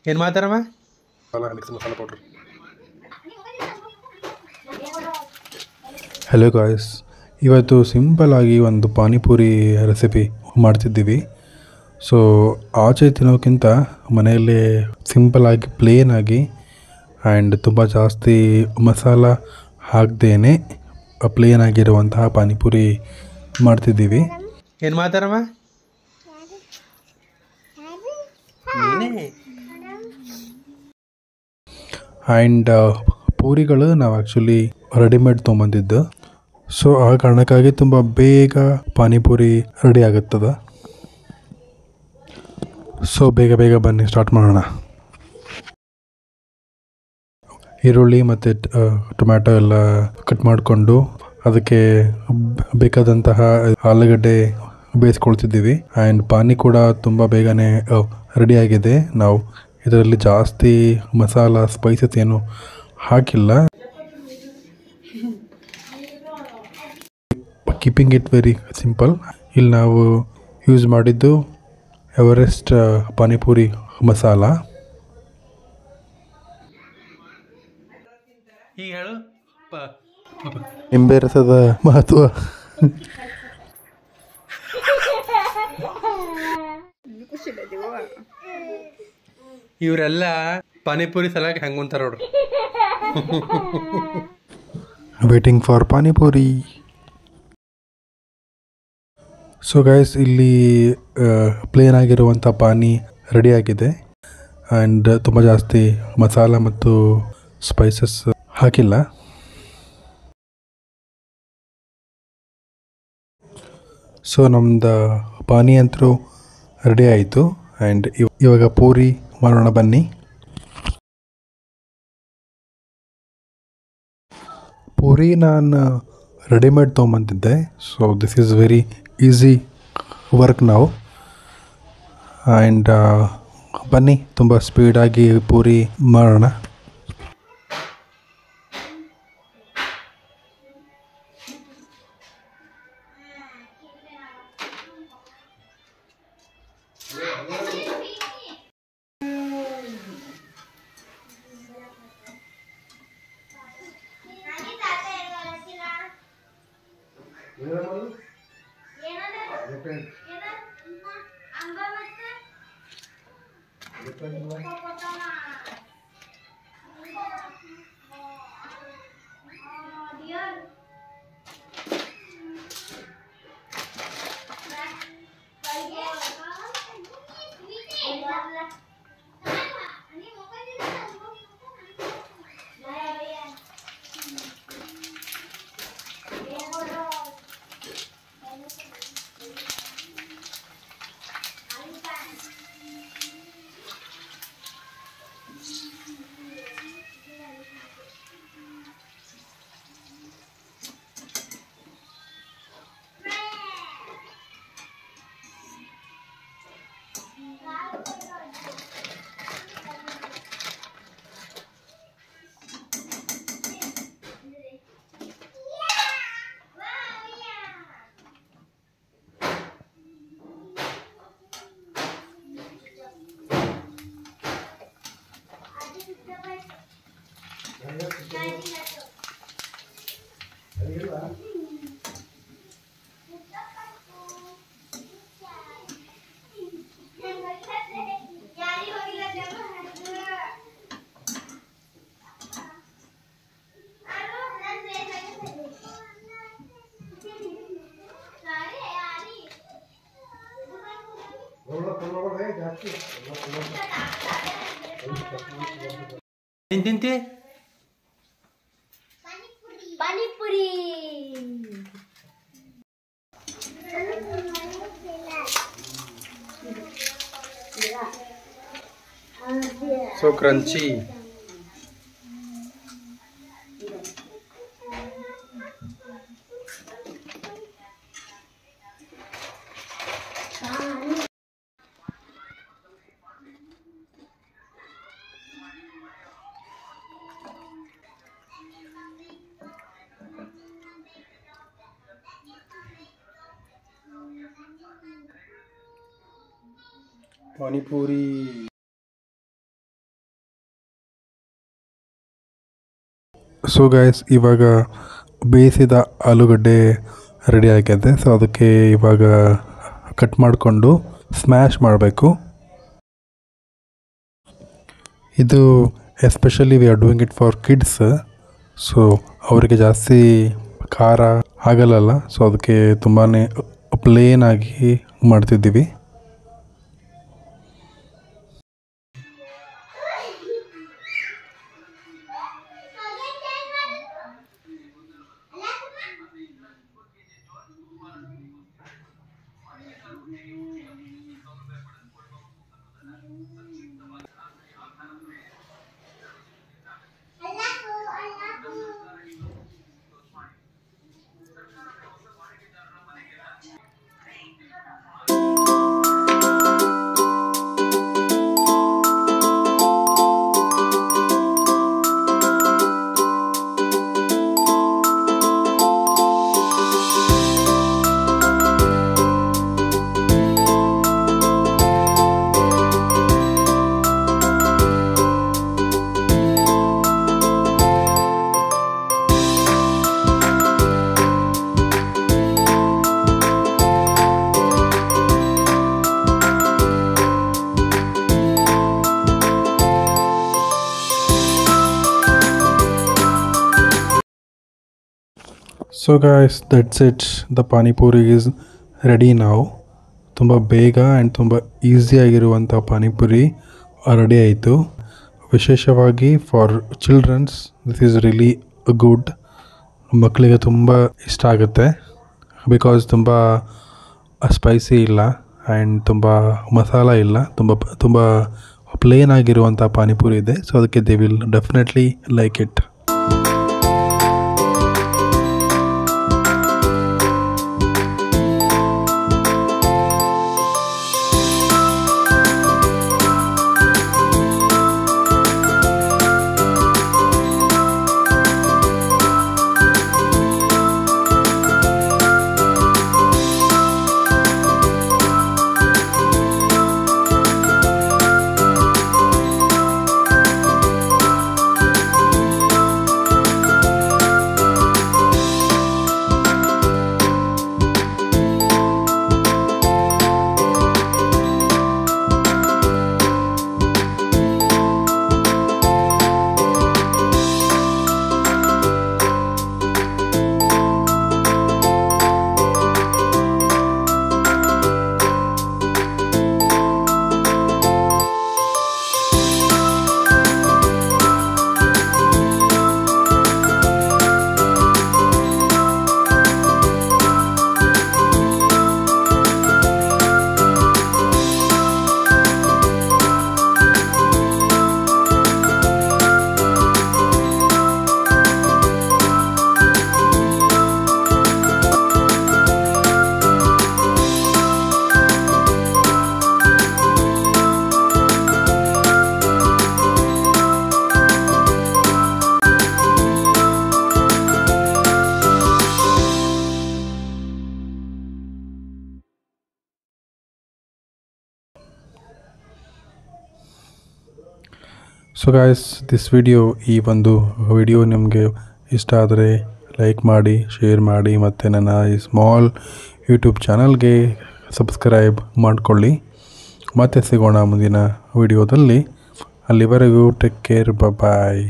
ಏನು ಮಾಡ್ತಾರಮ್ಮ? Masala powder. Hello guys, ಇವತ್ತು ಸಿಂಪಲ್ಲಾಗಿ ಒಂದು ಪಾನಿಪುರಿ ರೆಸಿಪಿ ಮಾಡ್ತಿದ್ದೀವಿ. ಸೊ ಆಚೆ ತಿನ್ನೋಕ್ಕಿಂತ ಮನೆಯಲ್ಲೇ ಸಿಂಪಲ್ಲಾಗಿ ಪ್ಲೇನಾಗಿ ಆ್ಯಂಡ್ ತುಂಬ ಜಾಸ್ತಿ ಮಸಾಲ ಹಾಕ್ದೇನೆ ಪ್ಲೇನ್ ಆಗಿರುವಂತಹ ಪಾನಿಪುರಿ ಮಾಡ್ತಿದ್ದೀವಿ. ಏನು ಮಾಡ್ತಾರಮ್ಮ? ಆ್ಯಂಡ್ ಪೂರಿಗಳು ನಾವು ಆ್ಯಕ್ಚುಲಿ ರೆಡಿಮೇಡ್ ತೊಗೊಂಬಂದಿದ್ದು. ಸೊ ಆ ಕಾರಣಕ್ಕಾಗಿ ತುಂಬ ಬೇಗ ಪಾನಿಪುರಿ ರೆಡಿ ಆಗುತ್ತದೆ. ಸೊ ಬೇಗ ಬೇಗ ಬನ್ನಿ ಸ್ಟಾರ್ಟ್ ಮಾಡೋಣ. ಈರುಳ್ಳಿ ಮತ್ತು ಟೊಮ್ಯಾಟೊ ಎಲ್ಲ ಕಟ್ ಮಾಡಿಕೊಂಡು ಅದಕ್ಕೆ ಬೇಕಾದಂತಹ ಆಲೂಗಡ್ಡೆ ಬೇಯಿಸ್ಕೊಳ್ತಿದ್ದೀವಿ. ಆ್ಯಂಡ್ ಪಾನಿ ಕೂಡ ತುಂಬ ಬೇಗನೆ ರೆಡಿಯಾಗಿದೆ. ನಾವು ಇದರಲ್ಲಿ ಜಾಸ್ತಿ ಮಸಾಲ ಸ್ಪೈಸಸ್ ಏನು ಹಾಕಿಲ್ಲ. Keeping it very simple. ಇಲ್ಲಿ ನಾವು ಯೂಸ್ ಮಾಡಿದ್ದು ಎವರೆಸ್ಟ್ ಪಾನಿಪುರಿ ಮಸಾಲ. ಈಗ ಹೇಳು. ನಿಂಬೆ ರಸದ ಮಹತ್ವ. ಇವರೆಲ್ಲ ಪಾನಿಪುರಿ ಸಲಾಗಿ ಹೆಂಗೆ ಅಂತಾರೆ ನೋಡ್ರಿ. Waiting for panipuri. So guys, ಇಲ್ಲಿ ಪ್ಲೇನ್ ಆಗಿರುವಂಥ ಪಾನಿ ರೆಡಿಯಾಗಿದೆ. ಆ್ಯಂಡ್ ತುಂಬ ಜಾಸ್ತಿ ಮಸಾಲ ಮತ್ತು ಸ್ಪೈಸಸ್ ಹಾಕಿಲ್ಲ. ಸೊ ನಮ್ದು ಪಾನಿ ಅಂತೂ ರೆಡಿ ಆಯಿತು. ಆ್ಯಂಡ್ ಇವಾಗ ಪೂರಿ ಮಾಡೋಣ ಬನ್ನಿ. ಪೂರಿ ನಾನು ರೆಡಿಮೇಡ್ ತೊಗೊಂಬಂದಿದ್ದೆ. So this is very easy work ನಾವು. ಆ್ಯಂಡ್ ಬನ್ನಿ ತುಂಬ ಸ್ಪೀಡಾಗಿ ಪೂರಿ ಮಾಡೋಣ. ಏನು ತಿಂತಿ? Panipuri. So crunchy. Panipuri. So guys, ಇವಾಗ ಬೇಯಿಸಿದ ಆಲೂಗಡ್ಡೆ ರೆಡಿ ಆಗಿದೆ. ಸೊ ಅದಕ್ಕೆ ಇವಾಗ ಕಟ್ ಮಾಡಿಕೊಂಡು ಸ್ಮ್ಯಾಶ್ ಮಾಡಬೇಕು. ಇದು especially we are doing it for kids. So ಅವರಿಗೆ ಜಾಸ್ತಿ ಖಾರ ಆಗಲ್ಲ. ಸೊ ಅದಕ್ಕೆ ತುಂಬಾ ಪ್ಲೇನ್ ಆಗಿ ಮಾಡ್ತಿದ್ದೀವಿ. So guys, that's it. The panipuri is ready ನಾವು. ತುಂಬ ಬೇಗ ಆ್ಯಂಡ್ ತುಂಬ ಈಸಿಯಾಗಿರುವಂಥ ಪಾನಿಪುರಿ ರೆಡಿ ಆಯಿತು. ವಿಶೇಷವಾಗಿ for childrens this is really good. ಮಕ್ಕಳಿಗೆ ತುಂಬ ಇಷ್ಟ ಆಗುತ್ತೆ. ಬಿಕಾಸ್ ತುಂಬ ಸ್ಪೈಸಿ ಇಲ್ಲ ಆ್ಯಂಡ್ ತುಂಬ ಮಸಾಲ ಇಲ್ಲ, ತುಂಬ ಪ್ಲೇನ್ ಆಗಿರುವಂಥ ಪಾನಿಪುರಿ ಇದೆ. ಸೊ ಅದಕ್ಕೆ they will definitely like it. So guys, this ಈ ಒಂದು ವಿಡಿಯೋ ನಿಮಗೆ ಇಷ್ಟ ಆದರೆ ಲೈಕ್ ಮಾಡಿ, ಶೇರ್ ಮಾಡಿ, ಮತ್ತು ನನ್ನ ಈ ಸ್ಮಾಲ್ ಯೂಟ್ಯೂಬ್ ಚಾನಲ್ಗೆ ಸಬ್ಸ್ಕ್ರೈಬ್ ಮಾಡಿಕೊಳ್ಳಿ. ಮತ್ತೆ ಸಿಗೋಣ ಮುಂದಿನ ವಿಡಿಯೋದಲ್ಲಿ. ಅಲ್ಲಿವರೆಗೂ ಟೇಕ್ ಕೇರ್, ಬಾಯ್.